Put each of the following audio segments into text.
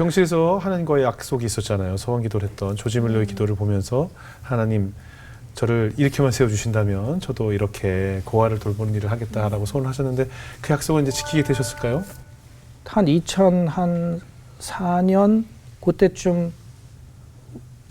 병실에서 하나님과의 약속이 있었잖아요. 소원 기도를 했던 조지 밀러의 기도를 보면서 하나님 저를 이렇게만 세워주신다면 저도 이렇게 고아를 돌보는 일을 하겠다라고 소원을 하셨는데 그 약속을 이제 지키게 되셨을까요? 한 2004년 그때쯤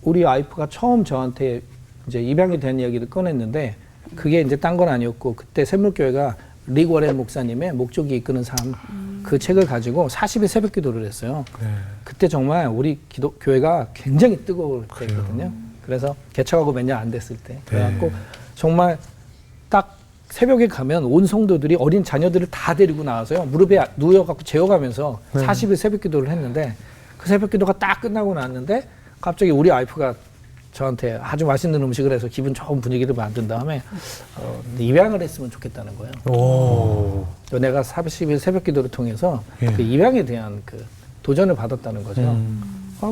우리 와이프가 처음 저한테 이제 입양에 대한 이야기를 꺼냈는데 그게 이제 딴 건 아니었고 그때 샘물교회가 릭 워렌 목사님의 목적이 이끄는 삶 그 책을 가지고 40일 새벽 기도를 했어요. 네. 그때 정말 우리 교회가 굉장히 뜨거울 때거든요. 그래서 개척하고 몇 년 안 됐을 때 그래갖고 정말 딱 새벽에 가면 온 성도들이 어린 자녀들을 다 데리고 나와서요. 무릎에 누워갖고 재워가면서 40일 새벽 기도를 했는데 그 새벽 기도가 딱 끝나고 났는데 갑자기 우리 와이프가 저한테 아주 맛있는 음식을 해서 기분 좋은 분위기를 만든 다음에 입양을 했으면 좋겠다는 거예요. 오. 내가 40일 새벽 기도를 통해서 예. 그 입양에 대한 그 도전을 받았다는 거죠.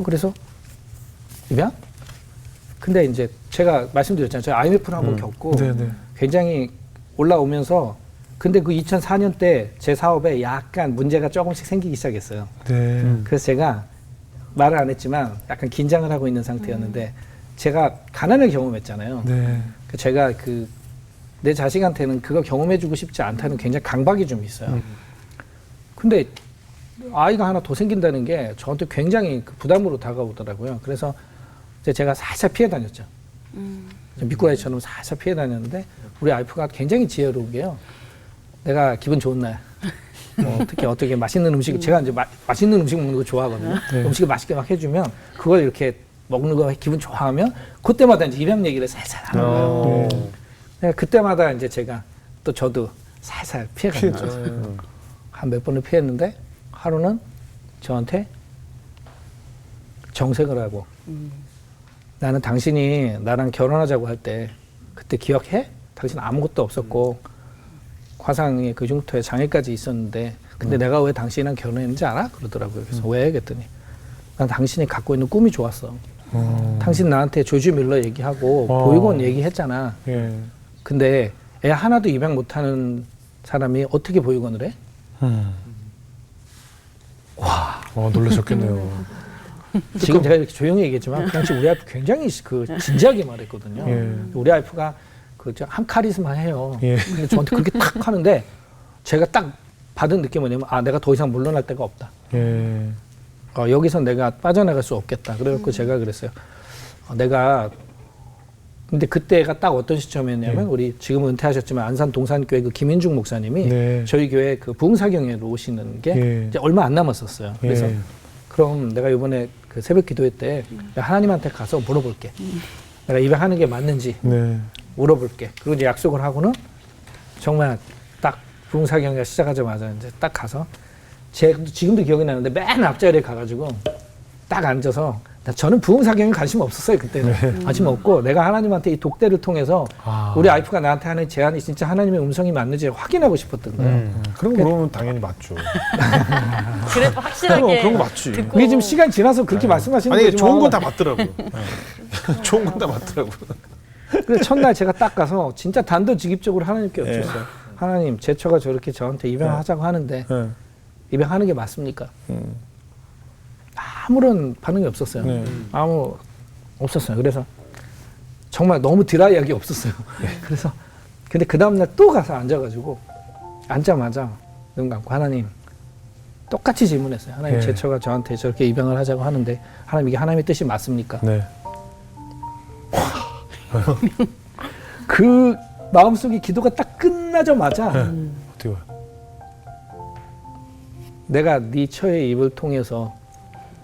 그래서 입양? 근데 이제 제가 말씀드렸잖아요. 제가 IMF를 한번 겪고 네네. 굉장히 올라오면서 근데 그 2004년 때 제 사업에 약간 문제가 조금씩 생기기 시작했어요. 네. 그래서 제가 말을 안 했지만 약간 긴장을 하고 있는 상태였는데 제가 가난을 경험했잖아요. 네. 제가 내 자식한테는 그거 경험해주고 싶지 않다는 굉장히 강박이 좀 있어요. 근데 아이가 하나 더 생긴다는 게 저한테 굉장히 부담으로 다가오더라고요. 그래서 제가 살살 피해 다녔죠. 미꾸라지처럼 살살 피해 다녔는데 우리 와이프가 굉장히 지혜로운 게요. 내가 기분 좋은 날 특히 어떻게 맛있는 음식 제가 이제 맛있는 음식 먹는 거 좋아하거든요. 네. 음식을 맛있게 막 해주면 그걸 이렇게 먹는 거 기분 좋아하면 그때마다 이제 입양 얘기를 살살 하는 거예요. 네, 그때마다 이제 제가 또 저도 살살 피해가는 거죠. 한 몇 번을 피했는데 하루는 저한테 정색을 하고 나는 당신이 나랑 결혼하자고 할 때 그때 기억해? 당신 아무것도 없었고 화상의 그 흉터에 장애까지 있었는데 근데 내가 왜 당신이랑 결혼했는지 알아? 그러더라고요. 그래서 왜? 그랬더니 난 당신이 갖고 있는 꿈이 좋았어. 당신 나한테 조지 밀러 얘기하고 보육원 얘기했잖아. 예. 근데 애 하나도 입양 못하는 사람이 어떻게 보육원을 해? 와, 놀라셨겠네요. 지금 제가 이렇게 조용히 얘기했지만 그 당시 우리 와이프 굉장히 진지하게 말했거든요. 예. 우리 와이프가 한 카리스마 해요. 예. 근데 저한테 그렇게 딱 하는데 제가 딱 받은 느낌은 뭐냐면 내가 더 이상 물러날 데가 없다. 예. 여기서 내가 빠져나갈 수 없겠다. 그래갖고 제가 그랬어요. 근데 그때가 딱 어떤 시점이었냐면 우리 지금 은퇴하셨지만 안산 동산교회 그 김인중 목사님이 저희 교회 그 부흥사경회로 오시는 게 이제 얼마 안 남았었어요. 그래서 그럼 내가 이번에 그 새벽 기도회 때 하나님한테 가서 물어볼게. 내가 입양하는 게 맞는지 물어볼게. 그리고 이제 약속을 하고는 정말 딱 부흥사경회가 시작하자마자 이제 딱 가서 지금도 기억이 나는데 맨 앞자리에 가가지고 딱 앉아서 저는 부흥사경에 관심 없었어요. 그때는. 관심 없고 내가 하나님한테 이 독대를 통해서 우리 와이프가 나한테 하는 제안이 진짜 하나님의 음성이 맞는지 확인하고 싶었던 거예요. 그런 거 물어보면 당연히 맞죠. 그래도 확실하게 그런 거 맞지. 듣고. 이게 지금 시간이 지나서 그렇게 말씀하시는 아니 거지만 좋은 건 다 맞더라고. 좋은 건 다 맞더라고. 그래서 첫날 제가 딱 가서 진짜 단도직입적으로 하나님께 여쭈었어요. 하나님, 제 처가 저렇게 저한테 입양하자고 하는데 입양하는 게 맞습니까? 아무런 반응이 없었어요. 없었어요. 그래서 정말 너무 드라이하게 없었어요. 그래서 근데 그 다음날 또 가서 앉아가지고 앉자마자 눈 감고 하나님 똑같이 질문했어요. 하나님, 제 처가 저한테 저렇게 입양을 하자고 하는데 하나님 이게 하나님의 뜻이 맞습니까? 네. 그 마음속에 기도가 딱 끝나자마자 어떻게 봐요? 내가 네 처의 입을 통해서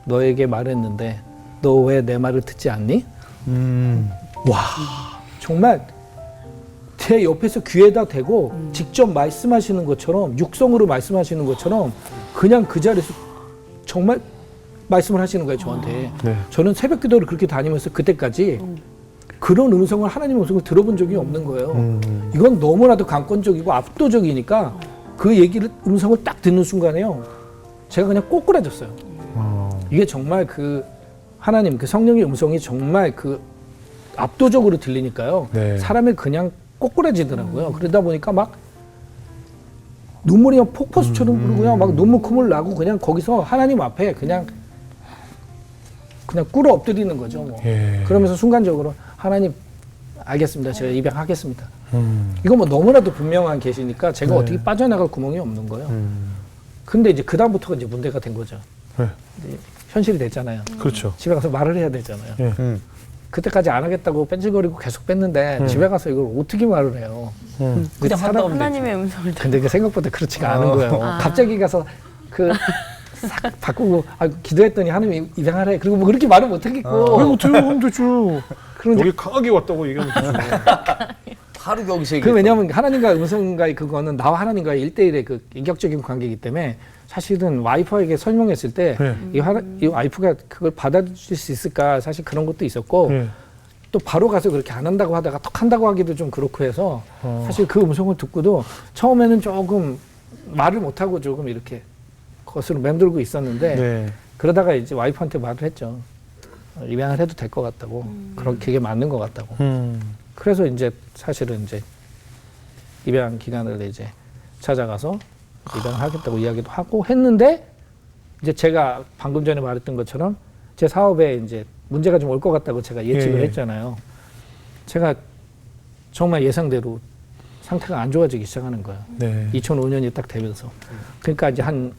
너에게 말했는데 너 왜 내 말을 듣지 않니? 와, 정말 제 옆에서 귀에다 대고 직접 말씀하시는 것처럼 육성으로 말씀하시는 것처럼 그냥 그 자리에서 정말 말씀을 하시는 거예요, 저한테. 저는 새벽 기도를 그렇게 다니면서 그때까지 그런 음성을 하나님의 음성을 들어본 적이 없는 거예요. 이건 너무나도 강권적이고 압도적이니까 그 음성을 딱 듣는 순간에요. 제가 그냥 꼬꾸라졌어요. 이게 정말 하나님, 성령의 음성이 정말 압도적으로 들리니까요. 사람이 그냥 꼬꾸라지더라고요. 그러다 보니까 막 눈물이 폭포수처럼 흐르고요. 막 눈물 콧물 나고 그냥 거기서 하나님 앞에 그냥 그냥 꿇어 엎드리는 거죠. 뭐. 예. 그러면서 순간적으로 하나님 알겠습니다. 제가 입양하겠습니다. 이거 뭐 너무나도 분명한 계시니까 제가 네. 어떻게 빠져나갈 구멍이 없는 거예요. 근데 이제 그 다음부터가 이제 문제가 된 거죠. 네. 이제 현실이 됐잖아요. 그렇죠. 집에 가서 말을 해야 되잖아요. 예. 그때까지 안 하겠다고 뺀질거리고 계속 뺐는데 집에 가서 이걸 어떻게 말을 해요. 그냥 사람- 하나님의 음성을 근데 그 생각보다 그렇지가 않은 거예요. 갑자기 가서 싹 바꾸고 기도했더니 하나님 입양하래. 그리고 뭐 그렇게 말을 못 하겠고. 왜 못해요? 하면 되죠. 그런 여기 강하게 왔다고 얘기하면 되죠. 하루 경색이. 그 왜냐하면 하나님과 음성과의 그거는 나와 하나님과의 1대1의 그 인격적인 관계이기 때문에 사실은 와이프에게 설명했을 때 이 네. 와이프가 그걸 받아줄 수 있을까 사실 그런 것도 있었고 예. 또 바로 가서 그렇게 안 한다고 하다가 턱 한다고 하기도 좀 그렇고 해서 사실 그 음성을 듣고도 처음에는 조금 말을 못하고 조금 이렇게 거스로 맴돌고 있었는데 네. 그러다가 이제 와이프한테 말을 했죠. 입양을 해도 될 것 같다고. 그게 맞는 것 같다고. 그래서 이제 사실은 이제 입양 기간을 이제 찾아가서 입양을 하겠다고 이야기도 하고 했는데 이제 제가 방금 전에 말했던 것처럼 제 사업에 이제 문제가 좀 올 것 같다고 제가 예측을 예. 했잖아요. 제가 정말 예상대로 상태가 안 좋아지기 시작하는 거예요. 네. 2005년이 딱 되면서. 그러니까 이제 한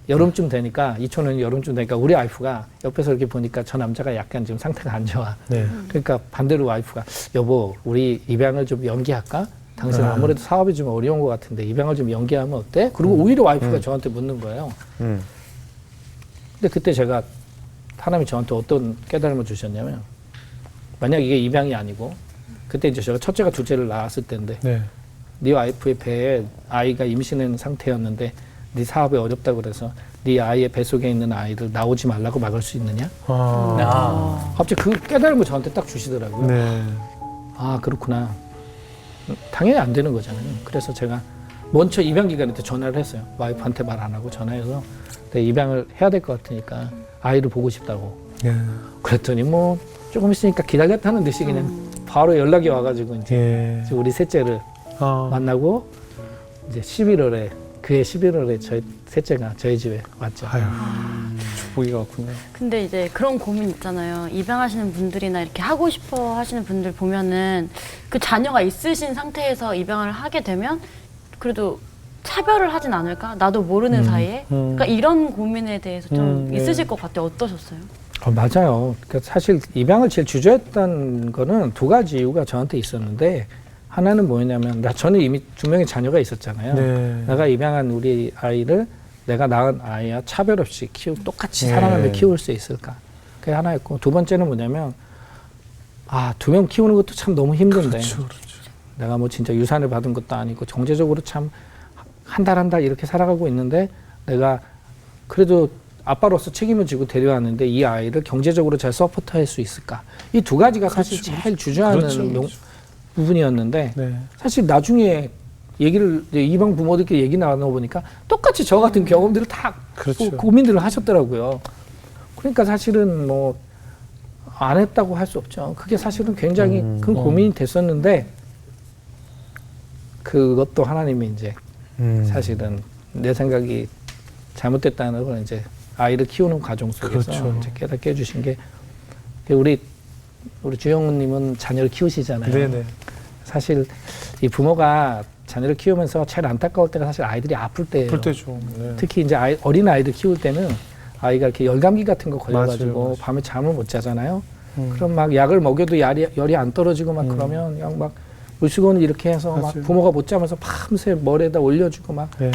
여름쯤 되니까 2005년 여름쯤 되니까 우리 와이프가 옆에서 이렇게 보니까 저 남자가 약간 지금 상태가 안 좋아. 네. 그러니까 반대로 와이프가 여보 우리 입양을 좀 연기할까? 당신 아무래도 사업이 좀 어려운 것 같은데 입양을 좀 연기하면 어때? 그리고 오히려 와이프가 저한테 묻는 거예요. 근데 그때 제가 하나님이 저한테 어떤 깨달음을 주셨냐면 만약 이게 입양이 아니고 그때 이제 제가 첫째가 둘째를 낳았을 때인데 네. 네 와이프의 배에 아이가 임신한 상태였는데 네 사업이 어렵다고 그래서 네 아이의 뱃속에 있는 아이를 나오지 말라고 막을 수 있느냐? 갑자기 그 깨달음을 저한테 딱 주시더라고요. 네. 아 그렇구나. 당연히 안 되는 거잖아요. 그래서 제가 먼저 입양 기간에 때 전화를 했어요. 와이프한테 말 안 하고 전화해서 내 입양을 해야 될 것 같으니까 아이를 보고 싶다고. 예. 그랬더니 뭐 조금 있으니까 기다렸다는 듯이 그냥 바로 연락이 와가지고 이제 예. 우리 셋째를 만나고 이제 11월에 그해 11월에 저희 셋째가 저희 집에 왔죠. 아유, 축복이 왔군요. 근데 이제 그런 고민 있잖아요. 입양하시는 분들이나 이렇게 하고 싶어 하시는 분들 보면은 그 자녀가 있으신 상태에서 입양을 하게 되면 그래도 차별을 하진 않을까? 나도 모르는 사이에. 그러니까 이런 고민에 대해서 좀 있으실 것 같아요. 어떠셨어요? 맞아요. 그러니까 사실 입양을 제일 주저했던 거는 두 가지 이유가 저한테 있었는데 하나는 뭐냐면 저는 이미 2명의 자녀가 있었잖아요. 네. 내가 입양한 우리 아이를 내가 낳은 아이와 차별 없이 똑같이 네. 사랑하며 키울 수 있을까? 그게 하나였고 두 번째는 뭐냐면 2명 키우는 것도 참 너무 힘든데 그렇죠, 그렇죠. 내가 뭐 진짜 유산을 받은 것도 아니고 경제적으로 참 한 달 한 달 이렇게 살아가고 있는데 내가 그래도 아빠로서 책임을 지고 데려왔는데 이 아이를 경제적으로 잘 서포트할 수 있을까? 이 두 가지가 사실 그렇죠, 제일 주저하는 그렇죠. 부분이었는데 네. 사실 나중에 얘기를 이제 이방 부모들끼리 얘기 나눠보니까 똑같이 저 같은 경험들을 다 그렇죠. 고민들을 하셨더라고요. 그러니까 사실은 뭐 안 했다고 할 수 없죠. 그게 사실은 굉장히 큰 고민이 됐었는데 그것도 하나님이 이제 사실은 내 생각이 잘못됐다는 걸 이제 아이를 키우는 과정 속에서 그렇죠. 이제 깨닫게 해주신 게 우리 주영훈님은 자녀를 키우시잖아요. 네네. 사실 이 부모가 자녀를 키우면서 제일 안타까울 때가 사실 아이들이 아플 때예요. 볼 때죠. 네. 특히 이제 어린 아이들 키울 때는 아이가 이렇게 열감기 같은 거 걸려가지고 맞아요. 밤에 잠을 못 자잖아요. 그럼 막 약을 먹여도 열이 안 떨어지고 막 그러면 그냥 막 물수건을 이렇게 해서 막 맞아요. 부모가 못 자면서 밤새 머리에다 올려주고 막. 네.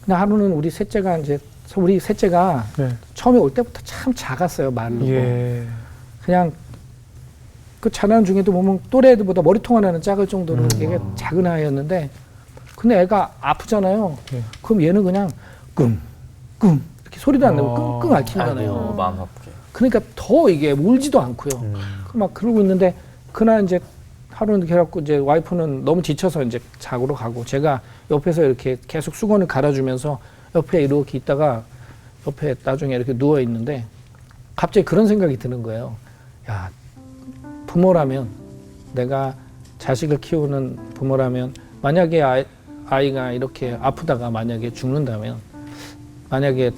근데 하루는 우리 셋째가 네. 처음에 올 때부터 참 작았어요, 말로. 예. 그냥 그 자라는 중에도 보면 또래 애들보다 머리통 하나는 작을 정도로 얘가 작은 아이였는데 근데 애가 아프잖아요. 예. 그럼 얘는 그냥 끙 이렇게 소리도 안 내고 끙끙 앓기만 해요. 마음 아프게. 그러니까 더 이게 울지도 않고요. 막 그러고 있는데 그날 이제 하루는 이렇게 해갖고 이제 와이프는 너무 지쳐서 이제 자고로 가고 제가 옆에서 이렇게 계속 수건을 갈아주면서 옆에 이렇게 있다가 옆에 나중에 이렇게 누워 있는데 갑자기 그런 생각이 드는 거예요. 야, 부모라면 내가 자식을 키우는 부모라면 만약에 아이가 이렇게 아프다가 만약에 죽는다면 만약에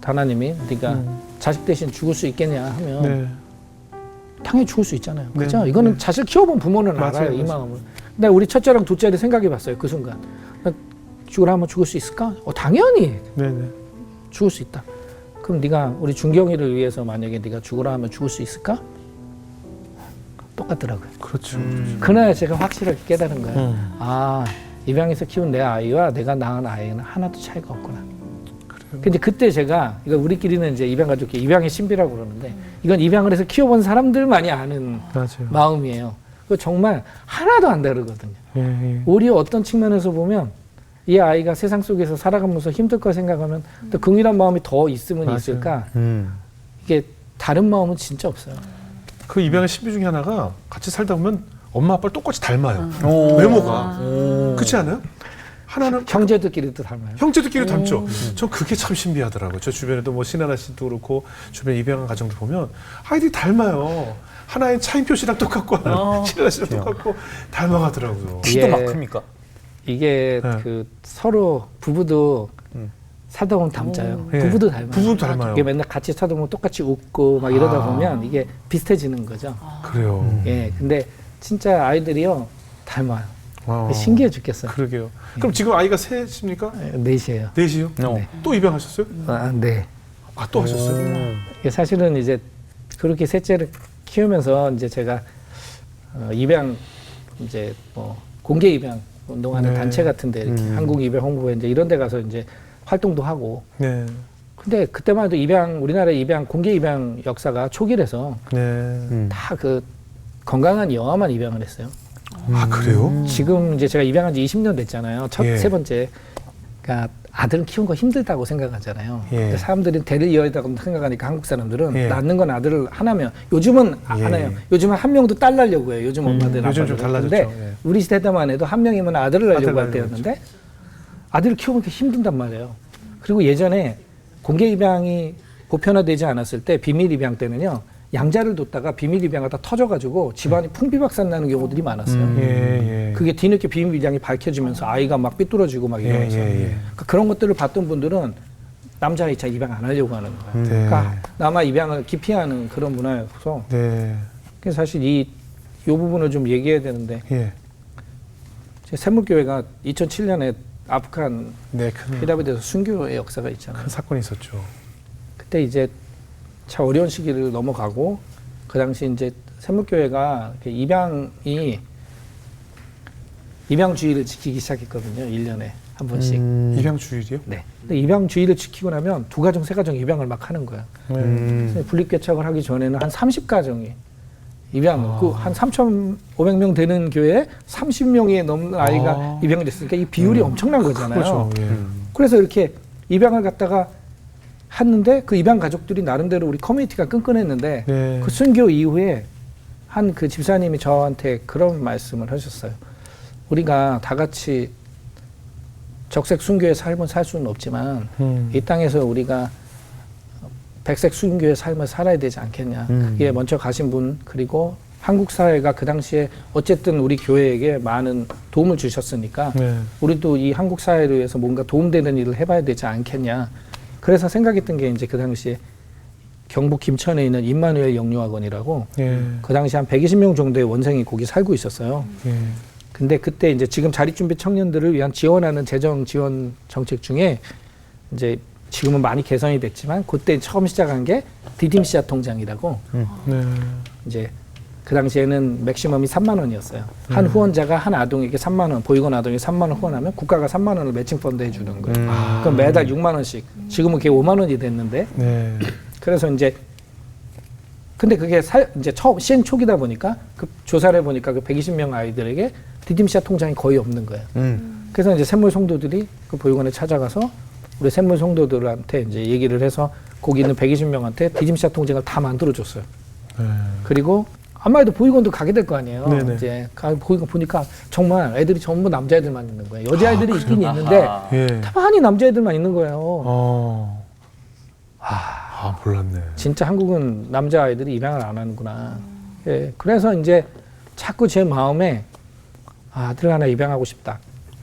하나님이 네가 자식 대신 죽을 수 있겠냐 하면 네. 당연히 죽을 수 있잖아요. 네, 그죠? 이거는 네. 자식 키워본 부모는 맞아요, 알아요. 이 맞아요. 마음을. 근데 우리 첫째랑 둘째를 생각해봤어요. 그 순간. 나 죽으라 하면 죽을 수 있을까? 당연히 네네. 죽을 수 있다. 그럼 네가 우리 준경이를 위해서 만약에 네가 죽으라 하면 죽을 수 있을까? 똑같더라고요. 그렇죠. 그날 제가 확실하게 깨달은 거예요. 음. 아, 입양해서 키운 내 아이와 내가 낳은 아이는 하나도 차이가 없구나. 근데 그때 제가 이거 우리끼리는 이제 입양 가족끼리 입양의 신비라고 그러는데 이건 입양을 해서 키워본 사람들만이 아는 맞아요. 마음이에요. 그 정말 하나도 안 다르거든요. 예, 예. 오히려 어떤 측면에서 보면 이 아이가 세상 속에서 살아가면서 힘들 거 생각하면 또 긍휼한 마음이 더 있으면 맞아요. 있을까? 이게 다른 마음은 진짜 없어요. 그 입양의 신비 중에 하나가 같이 살다 보면 엄마 아빠를 똑같이 닮아요. 오. 외모가. 그렇지 않아요? 하나는 형제들끼리도 닮아요. 형제들끼리 닮죠. 전 그게 참 신비하더라고요. 저 주변에도 뭐 신하나 씨도 그렇고 주변에 입양한 가정들 보면 아이들이 닮아요. 하나의 차인표 씨랑 똑같고 하나는 신하나 씨랑 똑같고 닮아가더라고요. 키도 예. 막 큽니까? 이게 네. 그 서로 부부도 살다 보면 닮자요. 예. 부부도 닮아요. 부부도 닮아요. 이게 맨날 같이 살다 보면 똑같이 웃고 막 이러다 보면 이게 비슷해지는 거죠. 그래요. 예. 근데 진짜 아이들이요 닮아요. 와. 신기해 죽겠어요. 그러게요. 그럼 지금 아이가 셋입니까? 넷이에요. 넷이요? 네. 또 입양하셨어요? 아, 네. 아, 또 하셨어요? 이게 사실은 이제 그렇게 셋째를 키우면서 이제 제가 입양 이제 뭐 공개 입양 운동하는 네. 단체 같은데 이렇게 한국 입양 홍보회 이제 이런 데 가서 이제 활동도 하고 네. 근데 그때만 해도 입양 우리나라 입양 공개 입양 역사가 초기라서 네. 다 그 건강한 여아만 입양을 했어요. 아, 그래요? 지금 이제 제가 입양한 지 20년 됐잖아요. 예. 세 번째. 그러니까 아들은 키우는 거 힘들다고 생각하잖아요. 예. 근데 사람들이 대를 이어야다고 생각하니까 한국 사람들은 예. 낳는 건 아들을 하나면 요즘은 예. 하나요. 요즘은 한 명도 딸 낳으려고 해요. 요즘 엄마들 요즘 좀 아빠들은. 달라졌죠. 근데 예. 우리 시대 때만 해도 한 명이면 아들을 아들 낳으려고 할 낳으려고 때였는데 아들을 키우는 게 힘든단 말이에요. 그리고 예전에 공개 입양이 보편화되지 않았을 때 비밀 입양 때는요. 양자를 뒀다가 비밀 입양하다 터져가지고 집안이 풍비박산 나는 경우들이 많았어요. 예, 예. 그게 뒤늦게 비밀 입양이 밝혀지면서 아이가 막 삐뚤어지고 막 이러면서 예, 예. 그러니까 그런 것들을 봤던 분들은 남자아이 잘 입양 안 하려고 하는 거예요. 네. 그러니까 남아 입양을 기피하는 그런 문화여서 네. 그래서 사실 이 부분을 좀 얘기해야 되는데 예. 제 샘물교회가 2007년에 아프간 네, 큰 피랍에 순교의 역사가 있잖아요. 사건이 있었죠. 그때 이제 참 어려운 시기를 넘어가고 그 당시 이제 샘물교회가 이렇게 입양주의를 지키기 시작했거든요. 1년에 한 번씩. 입양 주일이요? 네. 근데 입양주의를 지키고 나면 두 가정, 세 가정 입양을 막 하는 거예요. 그래서 분립개척을 하기 전에는 한 30가정이 입양, 한 3,500명 되는 교회에 30명이 넘는 아이가 입양이 됐으니까 이 비율이 엄청난 거잖아요. 그렇죠. 예. 그래서 이렇게 입양을 갖다가 했는데 그 입양 가족들이 나름대로 우리 커뮤니티가 끈끈했는데 네. 그 순교 이후에 한 그 집사님이 저한테 그런 말씀을 하셨어요. 우리가 다 같이 적색 순교의 삶을 살 수는 없지만 이 땅에서 우리가 백색 순교의 삶을 살아야 되지 않겠냐. 그게 먼저 가신 분 그리고 한국 사회가 그 당시에 어쨌든 우리 교회에게 많은 도움을 주셨으니까 네. 우리도 이 한국 사회를 위해서 뭔가 도움되는 일을 해봐야 되지 않겠냐. 그래서 생각했던 게 이제 그 당시에 경북 김천에 있는 임마누엘 영유학원이라고 예. 그 당시 한 120명 정도의 원생이 거기 살고 있었어요. 예. 근데 그때 이제 지금 자립준비 청년들을 위한 지원하는 재정 지원 정책 중에 이제 지금은 많이 개선이 됐지만 그때 처음 시작한 게 디딤씨앗 통장이라고 네. 이제 그 당시에는 맥시멈이 3만 원이었어요. 한 후원자가 한 아동에게 3만 원, 보육원 아동에게 3만 원 후원하면 국가가 3만 원을 매칭 펀드 해주는 거예요. 그럼 매달 6만 원씩. 지금은 그게 5만 원이 됐는데 네. 그래서 이제 근데 그게 이제 처음 시행 초기다 보니까 그 조사를 해보니까 그 120명 아이들에게 디딤씨앗 통장이 거의 없는 거예요. 그래서 이제 샘물 성도들이 그 보육원에 찾아가서 우리 샘물 성도들한테 이제 얘기를 해서 거기 있는 120명한테 디딤씨앗 통장을 다 만들어줬어요. 네. 그리고 아마 해도 보육원도 가게 될 거 아니에요. 네네. 이제 보육원 보니까 정말 애들이 전부 남자애들만 있는 거예요. 여자애들이 있긴 있는데 예. 다만이 남자애들만 있는 거예요. 몰랐네. 진짜 한국은 남자아이들이 입양을 안 하는구나. 예, 그래서 이제 자꾸 제 마음에 아들 하나 입양하고 싶다.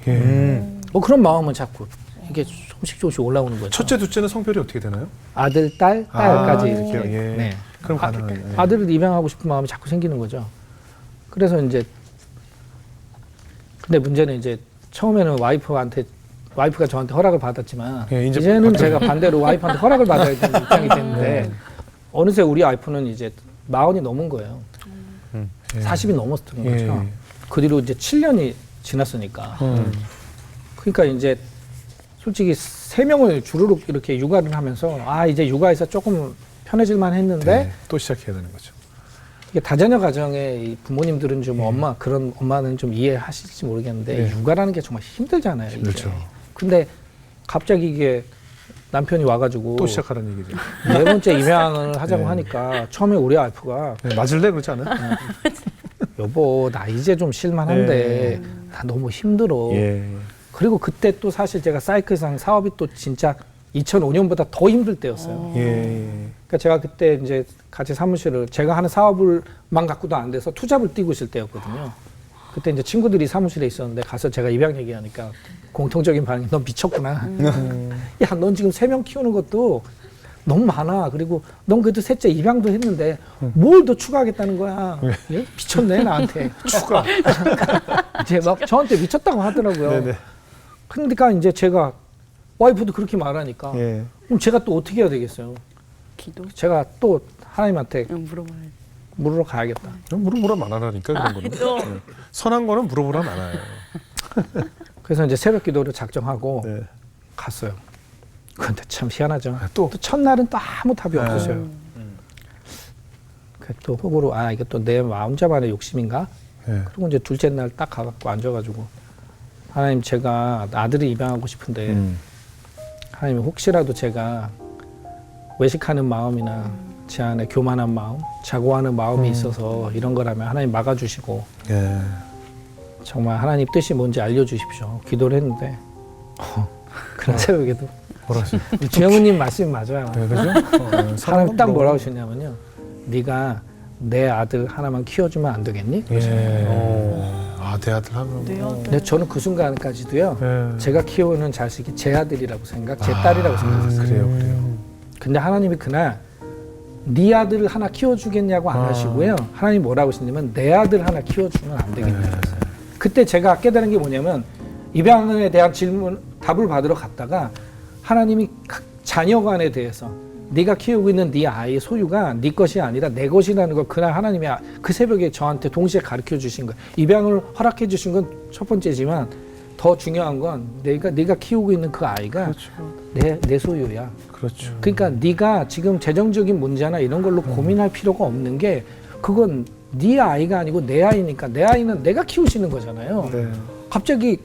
예. 뭐 그런 마음은 자꾸 이게 조금씩 올라오는 거죠. 첫째, 둘째는 성별이 어떻게 되나요? 아들, 딸까지 이렇게요? 이렇게. 예. 네. 그럼 가능해요. 예. 아들을 입양하고 싶은 마음이 자꾸 생기는 거죠. 그래서 이제 근데 문제는 이제 처음에는 와이프가 저한테 허락을 받았지만 예, 이제 이제는 제가 반대로 와이프한테 허락을 받아야 되는 입장이 됐는데 네. 어느새 우리 와이프는 이제 40이 넘은 거예요. 예. 40이 넘었던 예. 거죠. 그 뒤로 이제 7년이 지났으니까. 그러니까 이제 솔직히 3명을 주르륵 이렇게 육아를 하면서 이제 육아에서 조금 편해질만 했는데 네, 또 시작해야 되는 거죠. 이게 다자녀 가정의 이 부모님들은 좀 그런 엄마는 좀 이해하실지 모르겠는데 네. 육아라는 게 정말 힘들잖아요. 이게. 힘들죠. 근데 갑자기 이게 남편이 와가지고 또 시작하라는 얘기죠. 4번째 입양을 하자고 네. 하니까 처음에 우리 와이프가 네, 맞을래 그러지 않아요? 여보 나 이제 좀 실만한데 나 너무 힘들어. 예. 그리고 그때 또 사실 제가 사이클상 사업이 또 진짜 2005년보다 더 힘들 때였어요. 예. 그러니까 제가 그때 이제 같이 사무실을 제가 하는 사업을만 갖고도 안 돼서 투잡을 뛰고 있을 때였거든요. 그때 이제 친구들이 사무실에 있었는데 가서 제가 입양 얘기하니까 공통적인 반응이 넌 미쳤구나. 야, 넌 지금 3명 키우는 것도 너무 많아. 그리고 넌 그래도 셋째 입양도 했는데 뭘 더 추가하겠다는 거야. 예? 미쳤네 나한테. 추가. 이제 막 저한테 미쳤다고 하더라고요. 네네. 그러니까 이제 제가 와이프도 그렇게 말하니까 예. 그럼 제가 또 어떻게 해야 되겠어요? 기도? 제가 또 하나님한테 물어봐야지. 물으러 가야겠다. 물어보라면 안 하라니까 그런 거는. 네. 선한 거는 물어보라면 안 해요. 그래서 이제 새벽 기도를 작정하고 네. 갔어요. 그런데 참 희한하죠. 또? 첫날은 또 아무 답이 없었어요. 그래서 또 호구로 이게 또 내 혼자만의 욕심인가? 예. 그리고 이제 둘째 날 딱 가갖고 앉아가지고 하나님 제가 아들을 입양하고 싶은데 하나님 혹시라도 제가 외식하는 마음이나 제 안에 교만한 마음, 자고하는 마음이 있어서 이런 거라면 하나님 막아주시고 예. 정말 하나님 뜻이 뭔지 알려주십시오. 기도를 했는데 그런 새벽에도 뭐라 하세요? 주영우님 말씀이 맞아요. 네, 그죠? 하나님 딱 뭐라고 하셨냐면요. 네가 내 아들 하나만 키워주면 안 되겠니? 예. 내 아들 하면. 근데 저는 그 순간까지도요. 예. 제가 키우는 자식이 제 아들이라고 제 딸이라고 생각했어요. 그래요. 근데 하나님이 그날 네 아들을 하나 키워주겠냐고 안 하시고요. 하나님 뭐라고 하시냐면 내 아들 하나 키워주면 안 되겠냐고 하셨어요. 그때 제가 깨달은 게 뭐냐면 입양에 대한 답을 받으러 갔다가 하나님이 각 자녀간에 대해서 네가 키우고 있는 네 아이의 소유가 네 것이 아니라 내 것이라는 걸 그날 하나님이 그 새벽에 저한테 동시에 가르쳐 주신 거예요. 입양을 허락해 주신 건 첫 번째지만 더 중요한 건 네가 키우고 있는 그 아이가 그렇죠. 내 소유야. 그렇죠. 그러니까 네가 지금 재정적인 문제나 이런 걸로 고민할 필요가 없는 게 그건 네 아이가 아니고 내 아이니까 내 아이는 내가 키우시는 거잖아요. 네. 갑자기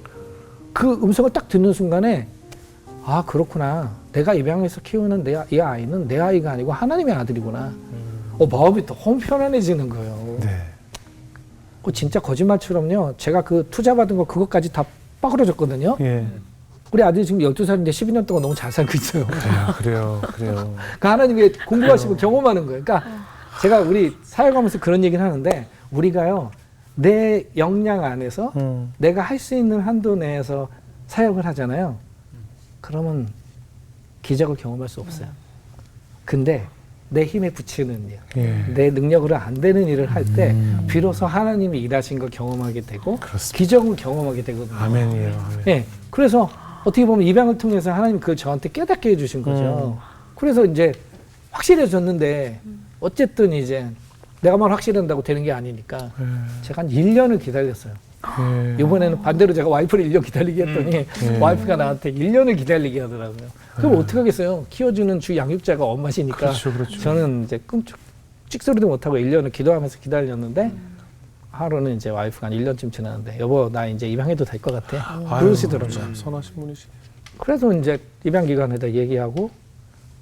그 음성을 딱 듣는 순간에 그렇구나. 내가 입양해서 키우는 이 아이는 내 아이가 아니고 하나님의 아들이구나. 마음이 너무 편안해지는 거예요. 네. 진짜 거짓말처럼요. 제가 그 투자 받은 거 그것까지 다 빠그러졌거든요. 예. 우리 아들이 지금 12살인데 12년 동안 너무 잘 살고 있어요. 그래요. 그러니까 하나님이 공부하시고 경험하는 거예요. 그러니까 제가 우리 사역하면서 그런 얘기를 하는데 우리가요. 내 역량 안에서 내가 할 수 있는 한도 내에서 사역을 하잖아요. 그러면 기적을 경험할 수 없어요. 근데 내 힘에 부치는 일, 예. 내 능력으로 안 되는 일을 할 때 비로소 하나님이 일하신 걸 경험하게 되고 그렇습니다. 기적을 경험하게 되거든요. 아멘이에요. 아멘. 예. 그래서 어떻게 보면 입양을 통해서 하나님 그걸 저한테 깨닫게 해주신 거죠. 그래서 이제 확실해졌는데 어쨌든 이제 내가 말 확실한다고 되는 게 아니니까 제가 한 1년을 기다렸어요. 이번에는 반대로 제가 와이프를 1년 기다리게 했더니 와이프가 나한테 1년을 기다리게 하더라고요. 그럼 어떻게 하겠어요? 키워주는 주 양육자가 엄마시니까 그렇죠. 저는 이제 찍소리도 못하고 1년을 기도하면서 기다렸는데 하루는 이제 와이프가 한 1년쯤 지났는데 여보 나 이제 입양해도 될 것 같아. 그러시더라고요. 참 선하신 분이시네. 그래서 이제 입양 기관에다 얘기하고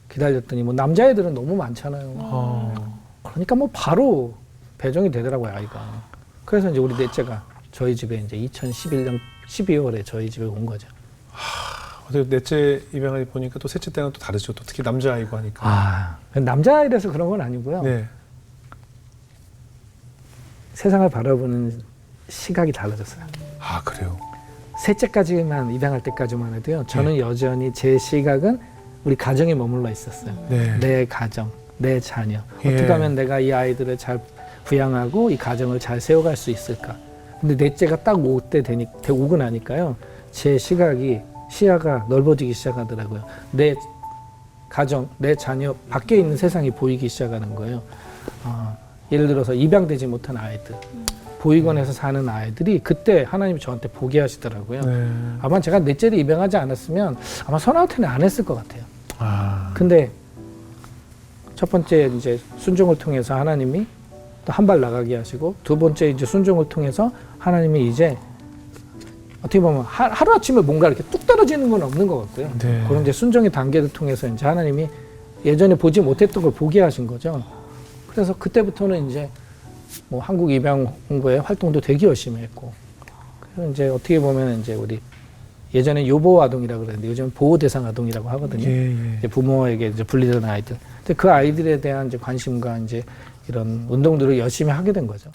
기다렸더니 뭐 남자애들은 너무 많잖아요. 그러니까 뭐 바로 배정이 되더라고요 아이가. 그래서 이제 우리 넷째가 저희 집에 이제 2011년 12월에 저희 집에 온 거죠. 어떻게 넷째 입양을 보니까 또 셋째 때는 또 다르죠. 또 특히 남자아이고 하니까. 남자아이라서 그런 건 아니고요. 네. 세상을 바라보는 시각이 달라졌어요. 그래요. 셋째까지만 입양할 때까지만 해도요. 저는 여전히 제 시각은 우리 가정에 머물러 있었어요. 네. 내 가정, 내 자녀. 예. 어떻게 하면 내가 이 아이들을 잘 부양하고 이 가정을 잘 세워갈 수 있을까. 근데 넷째가 딱 오고 나니까요. 제 시야가 넓어지기 시작하더라고요. 내 가정, 내 자녀 밖에 있는 세상이 보이기 시작하는 거예요. 예를 들어서 입양되지 못한 아이들, 보육원에서 사는 아이들이 그때 하나님이 저한테 보게 하시더라고요. 네. 아마 제가 넷째를 입양하지 않았으면 아마 선아우트는 안 했을 것 같아요. 아. 근데 첫 번째 이제 순종을 통해서 하나님이 또 한 발 나가게 하시고 두 번째 이제 순종을 통해서 하나님이 이제 어떻게 보면 하루아침에 뭔가 이렇게 뚝 떨어지는 건 없는 것 같고요. 네. 그런 이제 순종의 단계를 통해서 이제 하나님이 예전에 보지 못했던 걸 보게 하신 거죠. 그래서 그때부터는 이제 뭐 한국 입양 홍보에 활동도 되게 열심히 했고, 그래서 이제 어떻게 보면 이제 우리 예전에 요보 아동이라고 그랬는데 요즘 보호 대상 아동이라고 하거든요. 예, 예. 이제 부모에게 이제 분리된 아이들. 근데 그 아이들에 대한 이제 관심과 이제 이런 운동들을 열심히 하게 된 거죠.